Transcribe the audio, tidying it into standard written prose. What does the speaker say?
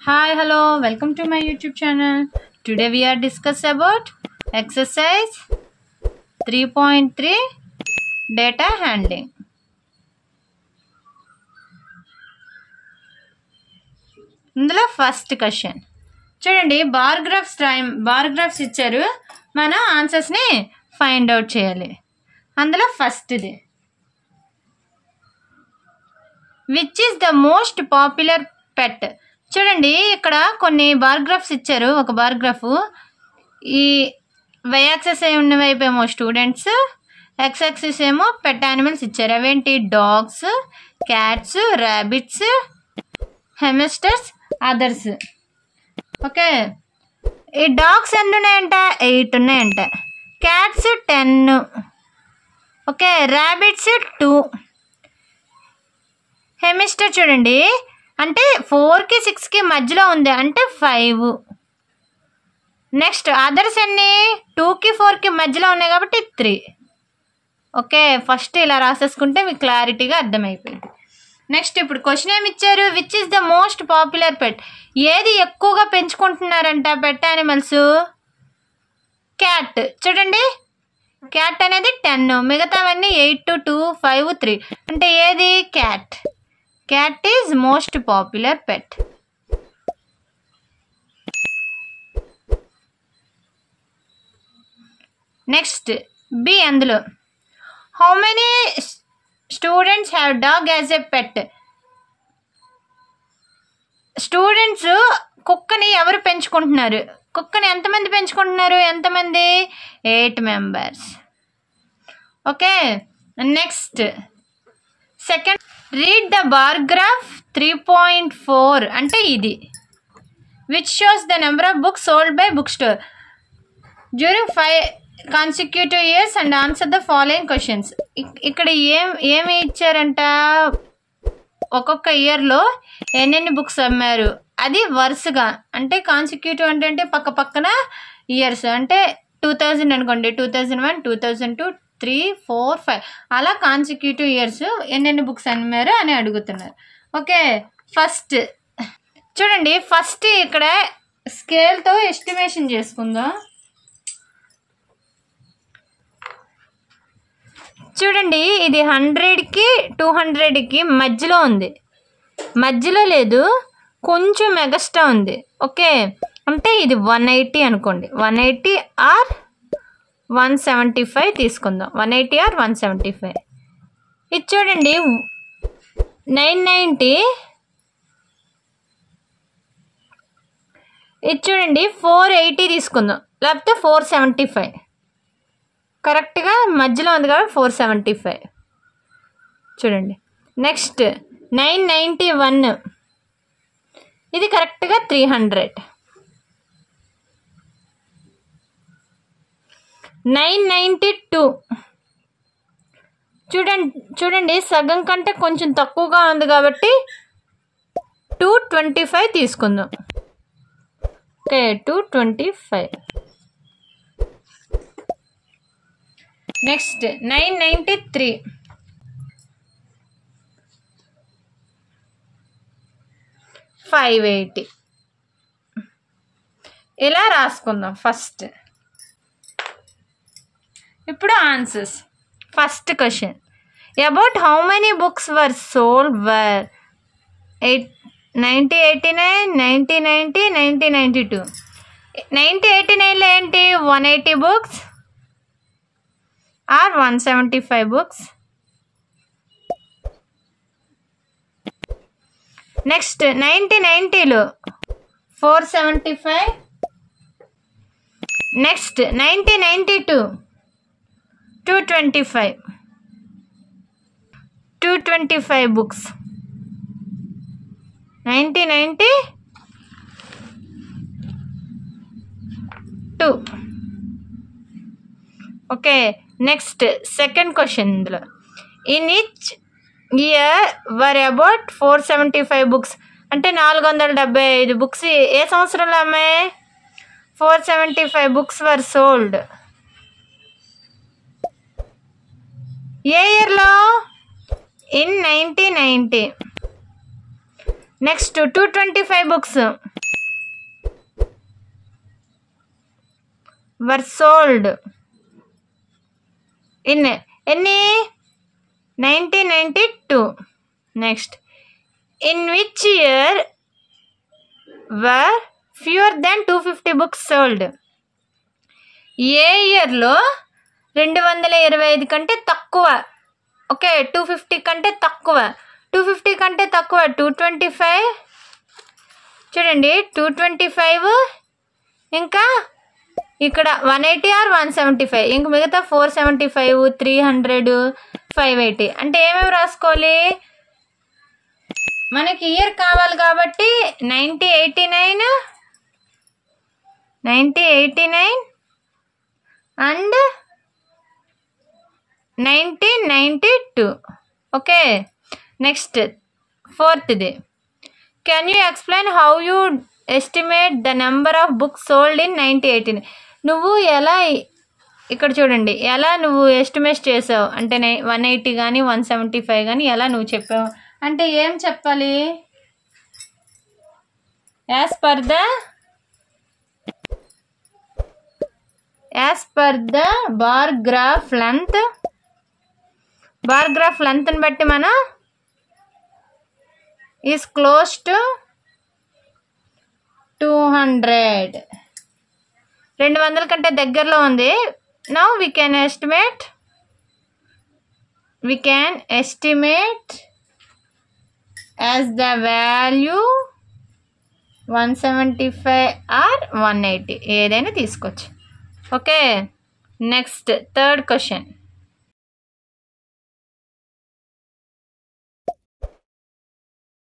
Hi, hello, welcome to my YouTube channel. Today we are discuss about exercise 3.3 data handling. ఇందులో first question చూడండి, bar graphs ఇచ్చారు, మనం ఆన్సర్స్ని find out చేయాలి. అందులో ఫస్ట్ది which is the most popular pet. చూడండి, ఇక్కడ కొన్ని బార్ గ్రాఫ్స్ ఇచ్చారు. ఒక బార్ గ్రాఫ్, ఈ వై యాక్సెస్ ఉన్నవైపు ఏమో స్టూడెంట్స్, ఎక్స్ యాక్సెస్ ఏమో పెట్ యానిమల్స్ ఇచ్చారు. అవేంటి? Dogs, cats, rabbits, hamsters, others. Okay, ఈ డాగ్స్ ఎన్ని ఉన్నాయంట? 8 ఉన్నాయంట. క్యాట్స్ 10. Okay, rabbits 2. హెమిస్టర్ చూడండి, అంటే 4కి 6కి మధ్యలో ఉంది, అంటే 5. నెక్స్ట్ అదర్స్ ఎన్ని? 2కి 4కి మధ్యలో ఉన్నాయి కాబట్టి 3. ఓకే, ఫస్ట్ ఇలా రాసేసుకుంటే మీకు క్లారిటీగా అర్థమైపోయింది. నెక్స్ట్ ఇప్పుడు క్వశ్చన్ ఏమి ఇచ్చారు? Which is the most popular pet. ఏది ఎక్కువగా పెంచుకుంటున్నారంట పెట్ యానిమల్స్? క్యాట్. చూడండి, క్యాట్ అనేది 10, మిగతావన్నీ 8, 2, 5, 3. అంటే ఏది? Cat. Cat is most popular pet. Next B, అందులో how many students have dog as a pet. Students కుక్కని ఎవరు పెంచుకుంటున్నారు? కుక్కని ఎంతమంది పెంచుకుంటున్నారు? ఎంతమంది? 8 members. Okay, next second, read the bar graph 3.4 అంటే ఇది. Which shows the number of books sold by book store during 5 consecutive years and answer the following questions. ఇక్కడ ఏమి ఇచ్చారంట? ఒక్కొక్క ఇయర్లో ఎన్నెన్ని బుక్స్ అమ్మారు అది వరుసగా, అంటే కాన్సిక్యూటివ్ అంటే పక్క పక్కన ఇయర్స్, అంటే 2000 అనుకోండి, 2001, 2002, 3, 4, 5 అలా కాన్సిక్యూటివ్ ఇయర్స్ ఎన్నెన్ని బుక్స్ అమ్మారు అని అడుగుతున్నారు. ఓకే, ఫస్ట్ చూడండి, ఫస్ట్ ఇక్కడ స్కేల్తో ఎస్టిమేషన్ చేసుకుందాం. చూడండి, ఇది 100కి 200కి మధ్యలో ఉంది, మధ్యలో లేదు, కొంచెం ఎగస్ట్రా ఉంది. ఓకే, అంటే ఇది 180 అనుకోండి, 180 ఆర్ 175 తీసుకుందాం. 180 ఆర్ 175. ఇది చూడండి 990, ఇది చూడండి 480 తీసుకుందాం, లేకపోతే 475. కరెక్ట్గా మధ్యలో ఉంది కాబట్టి 475 చూడండి. నెక్స్ట్ 991, ఇది కరెక్ట్గా 300. 992 చూడండి సగం కంటే కొంచెం తక్కువగా ఉంది కాబట్టి 225 తీసుకుందాం. ఓకే, 225. నెక్స్ట్ 993, 580. ఇలా రాసుకుందాం ఫస్ట్. ఇప్పుడు answers. First question, about how many books were sold were 1989, 1990, 1992. 1989లో ఏంటి? 180 books ఆర్ 175 books. నెక్స్ట్ 1990లో 475. Next 1992 225 books. 1992. Okay, next second question. ఇందులో in each year were about 475 books అంటే 475 బుక్స్ ఏ సంవత్సరంలో అమ్మాయి? 475 books వర్ సోల్డ్ ఏ ఇయర్లో? In 1990. Next 225 books were sold in any 1992. Next, in which year were fewer than 250 books sold? ఏ ఇయర్లో 225 కంటే తక్కువ, okay 250 కంటే తక్కువ, 250 కంటే తక్కువ 225, చూడండి 225, ఇంకా ఇక్కడ 180 ఆర్ 175, ఇంక మిగతా 475, 300, 580. అంటే ఏమేమి రాసుకోవాలి, మనకి ఇయర్ కావాలి కాబట్టి 1989 అండ్ 1992. ఓకే, నెక్స్ట్ ఫోర్త్ది, can you explain how you estimate the number of books sold in 1918? నువ్వు ఎలా, ఇక్కడ చూడండి ఎలా నువ్వు ఎస్టిమేట్ చేసావు అంటే 180 కానీ 175 కానీ ఎలా నువ్వు చెప్పావు అంటే ఏం చెప్పాలి, as per the bar graph లెంత్ని బట్టి మనం ఈజ్ క్లోజ్ టు 200, 200 కంటే దగ్గరలో ఉంది. Now we can estimate as the value 175 or 180, ఏదైనా తీసుకోవచ్చు. Okay, next third question.